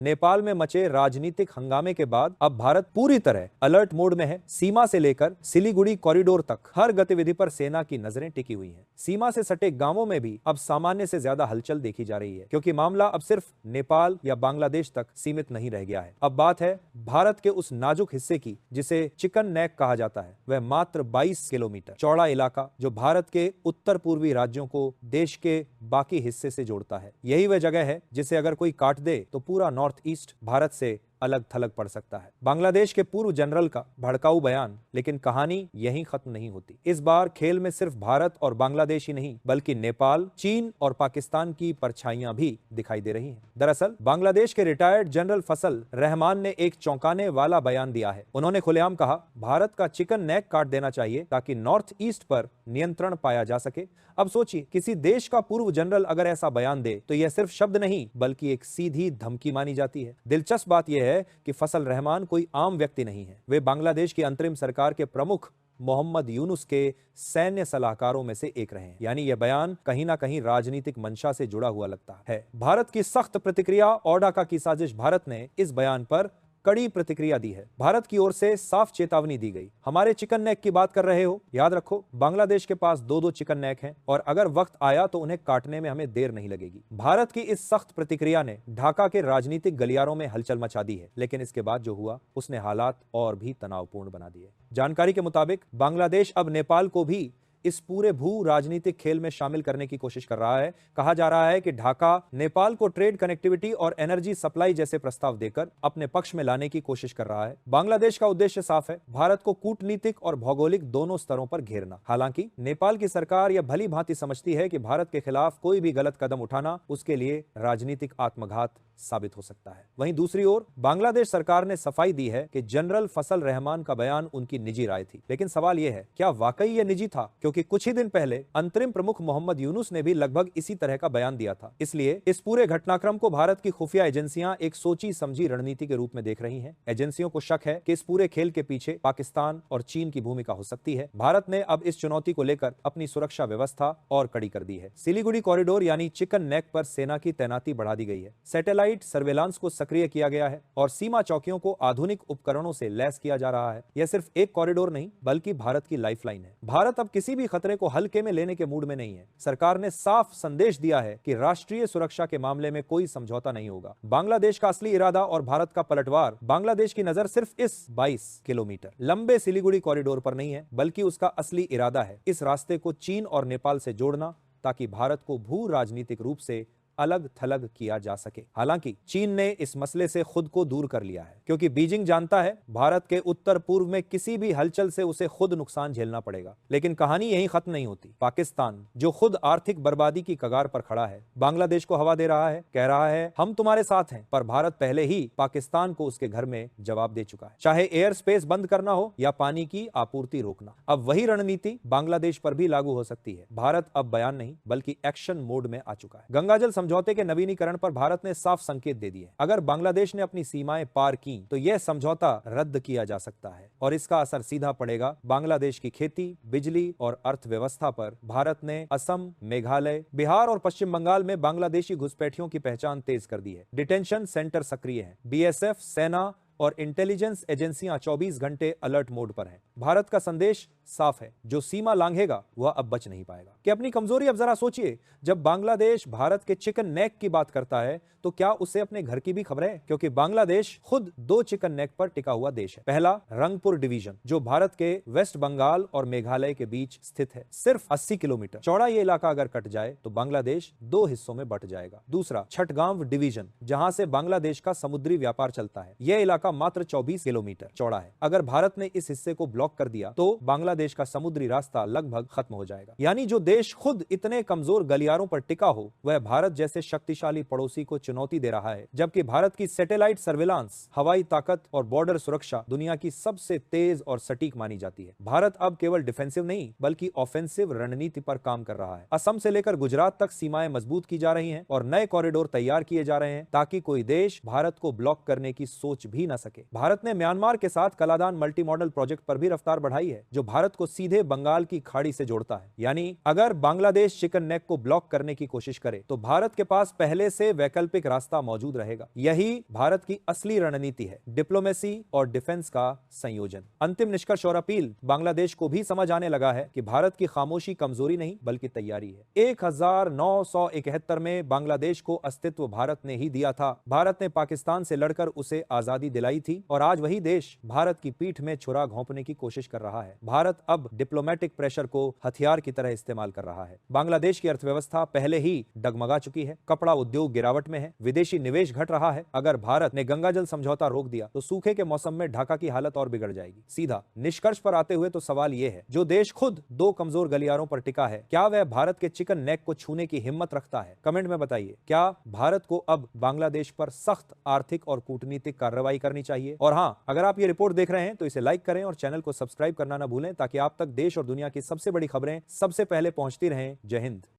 नेपाल में मचे राजनीतिक हंगामे के बाद अब भारत पूरी तरह अलर्ट मोड में है। सीमा से लेकर सिलीगुड़ी कॉरिडोर तक हर गतिविधि पर सेना की नजरें टिकी हुई हैं। सीमा से सटे गांवों में भी अब सामान्य से ज्यादा हलचल देखी जा रही है, क्योंकि मामला अब सिर्फ नेपाल या बांग्लादेश तक सीमित नहीं रह गया है। अब बात है भारत के उस नाजुक हिस्से की जिसे चिकन नेक कहा जाता है। वह मात्र 22 किलोमीटर चौड़ा इलाका जो भारत के उत्तर पूर्वी राज्यों को देश के बाकी हिस्से से जोड़ता है। यही वह जगह है जिसे अगर कोई काट दे तो पूरा नॉर्थ ईस्ट भारत से अलग थलग पड़ सकता है। बांग्लादेश के पूर्व जनरल का भड़काऊ बयान, लेकिन कहानी यहीं खत्म नहीं होती। इस बार खेल में सिर्फ भारत और बांग्लादेश ही नहीं, बल्कि नेपाल, चीन और पाकिस्तान की परछाइयां भी दिखाई दे रही हैं। दरअसल बांग्लादेश के रिटायर्ड जनरल फसल रहमान ने एक चौंकाने वाला बयान दिया है। उन्होंने खुलेआम कहा, भारत का चिकन नेक काट देना चाहिए ताकि नॉर्थ ईस्ट पर नियंत्रण पाया जा सके। अब सोचिए, किसी देश का पूर्व जनरल अगर ऐसा बयान दे तो यह सिर्फ शब्द नहीं बल्कि एक सीधी धमकी मानी जाती है। दिलचस्प बात यह है कि फसल रहमान कोई आम व्यक्ति नहीं है। वे बांग्लादेश की अंतरिम सरकार के प्रमुख मोहम्मद यूनुस के सैन्य सलाहकारों में से एक रहे हैं। यानी यह बयान कहीं ना कहीं राजनीतिक मंशा से जुड़ा हुआ लगता है। भारत की सख्त प्रतिक्रिया, ओडाका की साजिश। भारत ने इस बयान पर कड़ी प्रतिक्रिया दी है। भारत की ओर से साफ चेतावनी दी गई, हमारे चिकन नेक की बात कर रहे हो? याद रखो, बांग्लादेश के पास दो चिकन नेक हैं और अगर वक्त आया तो उन्हें काटने में हमें देर नहीं लगेगी। भारत की इस सख्त प्रतिक्रिया ने ढाका के राजनीतिक गलियारों में हलचल मचा दी है, लेकिन इसके बाद जो हुआ उसने हालात और भी तनावपूर्ण बना दिए। जानकारी के मुताबिक बांग्लादेश अब नेपाल को भी इस पूरे भू राजनीतिक खेल में शामिल करने की कोशिश कर रहा है। कहा जा रहा है कि ढाका नेपाल को ट्रेड कनेक्टिविटी और एनर्जी सप्लाई जैसे प्रस्ताव देकर अपने पक्ष में लाने की कोशिश कर रहा है। बांग्लादेश का उद्देश्य साफ है, भारत को कूटनीतिक और भौगोलिक दोनों स्तरों पर घेरना। हालांकि नेपाल की सरकार यह भली भांति समझती है कि भारत के खिलाफ कोई भी गलत कदम उठाना उसके लिए राजनीतिक आत्मघात साबित हो सकता है। वहीं दूसरी ओर बांग्लादेश सरकार ने सफाई दी है कि जनरल फसल रहमान का बयान उनकी निजी राय थी। लेकिन सवाल यह है, क्या वाकई यह निजी था? क्योंकि कुछ ही दिन पहले अंतरिम प्रमुख मोहम्मद यूनुस ने भी लगभग इसी तरह का बयान दिया था। इसलिए इस पूरे घटनाक्रम को भारत की खुफिया एजेंसियां एक सोची समझी रणनीति के रूप में देख रही हैं। एजेंसियों को शक है कि इस पूरे खेल के पीछे पाकिस्तान और चीन की भूमिका हो सकती है। भारत ने अब इस चुनौती को लेकर अपनी सुरक्षा व्यवस्था और कड़ी कर दी है। सिलीगुड़ी कॉरिडोर यानी चिकन नेक पर सेना की तैनाती बढ़ा दी गई है। सैटेलाइट सर्वेलांस को सक्रिय किया गया है और सीमा चौकियों को आधुनिक उपकरणों से लैस किया जा रहा है। यह सिर्फ एक कॉरिडोर नहीं बल्कि भारत की लाइफलाइन है। भारत अब किसी भी खतरे को हल्के में लेने के मूड में नहीं है। सरकार ने साफ संदेश दिया है कि राष्ट्रीय सुरक्षा के मामले में कोई समझौता नहीं होगा। बांग्लादेश का असली इरादा और भारत का पलटवार, बांग्लादेश की नजर सिर्फ इस 22 किलोमीटर लंबे सिलीगुड़ी कॉरिडोर पर नहीं है, बल्कि उसका असली इरादा है इस रास्ते को चीन और नेपाल से जोड़ना, ताकि भारत को भू राजनीतिक रूप से अलग थलग किया जा सके। हालांकि चीन ने इस मसले से खुद को दूर कर लिया है, क्योंकि बीजिंग जानता है भारत के उत्तर पूर्व में किसी भी हलचल से उसे खुद नुकसान झेलना पड़ेगा। लेकिन कहानी यहीं खत्म नहीं होती। पाकिस्तान, जो खुद आर्थिक बर्बादी की कगार पर खड़ा है, बांग्लादेश को हवा दे रहा है, कह रहा है हम तुम्हारे साथ हैं। पर भारत पहले ही पाकिस्तान को उसके घर में जवाब दे चुका है, चाहे एयर स्पेस बंद करना हो या पानी की आपूर्ति रोकना। अब वही रणनीति बांग्लादेश पर भी लागू हो सकती है। भारत अब बयान नहीं बल्कि एक्शन मोड में आ चुका है। गंगाजल समझौते के नवीनीकरण पर भारत ने साफ संकेत दे दिए। अगर बांग्लादेश ने अपनी सीमाएं पार की तो यह समझौता रद्द किया जा सकता है और इसका असर सीधा पड़ेगा बांग्लादेश की खेती, बिजली और अर्थव्यवस्था पर। भारत ने असम, मेघालय, बिहार और पश्चिम बंगाल में बांग्लादेशी घुसपैठियों की पहचान तेज कर दी है। डिटेंशन सेंटर सक्रिय है। बीएसएफ, सेना और इंटेलिजेंस एजेंसियां 24 घंटे अलर्ट मोड पर हैं। भारत का संदेश साफ है, जो सीमा लांघेगा वह अब बच नहीं पाएगा। कि अपनी कमजोरी अब जरा सोचिए, जब बांग्लादेश भारत के चिकन नेक की बात करता है तो क्या उसे अपने घर की भी खबर है? क्योंकि बांग्लादेश खुद दो चिकन नेक पर टिका हुआ देश है। पहला, रंगपुर डिवीजन, जो भारत के वेस्ट बंगाल और मेघालय के बीच स्थित है। सिर्फ 80 किलोमीटर चौड़ा ये इलाका अगर कट जाए तो बांग्लादेश दो हिस्सों में बंट जाएगा। दूसरा, छठगांव डिवीजन, जहां से बांग्लादेश का समुद्री व्यापार चलता है। यह इलाका मात्र 24 किलोमीटर चौड़ा है। अगर भारत ने इस हिस्से को ब्लॉक कर दिया तो बांग्लादेश का समुद्री रास्ता लगभग खत्म हो जाएगा। यानी जो देश खुद इतने कमजोर गलियारों पर टिका हो, वह भारत जैसे शक्तिशाली पड़ोसी को चुनौती दे रहा है। जबकि भारत की सैटेलाइट सर्विलांस, हवाई ताकत और बॉर्डर सुरक्षा दुनिया की सबसे तेज और सटीक मानी जाती है। भारत अब केवल डिफेंसिव नहीं बल्कि ऑफेंसिव रणनीति पर काम कर रहा है। असम से लेकर गुजरात तक सीमाएं मजबूत की जा रही हैं और नए कॉरिडोर तैयार किए जा रहे हैं, ताकि कोई देश भारत को ब्लॉक करने की सोच भी न सके। भारत ने म्यांमार के साथ कलादान मल्टी मॉडल प्रोजेक्ट पर भी रफ्तार बढ़ाई है, जो भारत को सीधे बंगाल की खाड़ी से जोड़ता है। यानी अगर बांग्लादेश चिकन नेक को ब्लॉक करने की कोशिश करे तो भारत के पास पहले से वैकल्पिक रास्ता मौजूद रहेगा। यही भारत की असली रणनीति है, डिप्लोमेसी और डिफेंस का संयोजन। अंतिम निष्कर्ष और अपील, बांग्लादेश को भी समझ आने लगा है कि भारत की खामोशी कमजोरी नहीं बल्कि तैयारी है। 1971 में बांग्लादेश को अस्तित्व भारत ने ही दिया था। भारत ने पाकिस्तान से लड़कर उसे आजादी दिलाई थी और आज वही देश भारत की पीठ में छुरा घोंपने की कोशिश कर रहा है। भारत अब डिप्लोमेटिक प्रेशर को हथियार की तरह इस्तेमाल कर रहा है। बांग्लादेश की अर्थव्यवस्था पहले ही डगमगा चुकी है, कपड़ा उद्योग गिरावट में है, विदेशी निवेश घट रहा है। अगर भारत ने गंगा जल समझौता रोक दिया तो सूखे के मौसम में ढाका की हालत और बिगड़ जाएगी। सीधा निष्कर्ष पर आते हुए तो सवाल यह है, जो देश खुद दो कमजोर गलियारों पर टिका है, क्या वह भारत के चिकन नेक को छूने की हिम्मत रखता है? कमेंट में बताइए। क्या भारत को अब बांग्लादेश पर सख्त आर्थिक और कूटनीतिक कार्रवाई करनी चाहिए? और हां, अगर आप ये रिपोर्ट देख रहे हैं तो इसे लाइक करें और चैनल को सब्सक्राइब करना ना भूलें, ताकि आप तक देश और दुनिया की सबसे बड़ी खबरें सबसे पहले पहुंचती रहें। जय हिंद।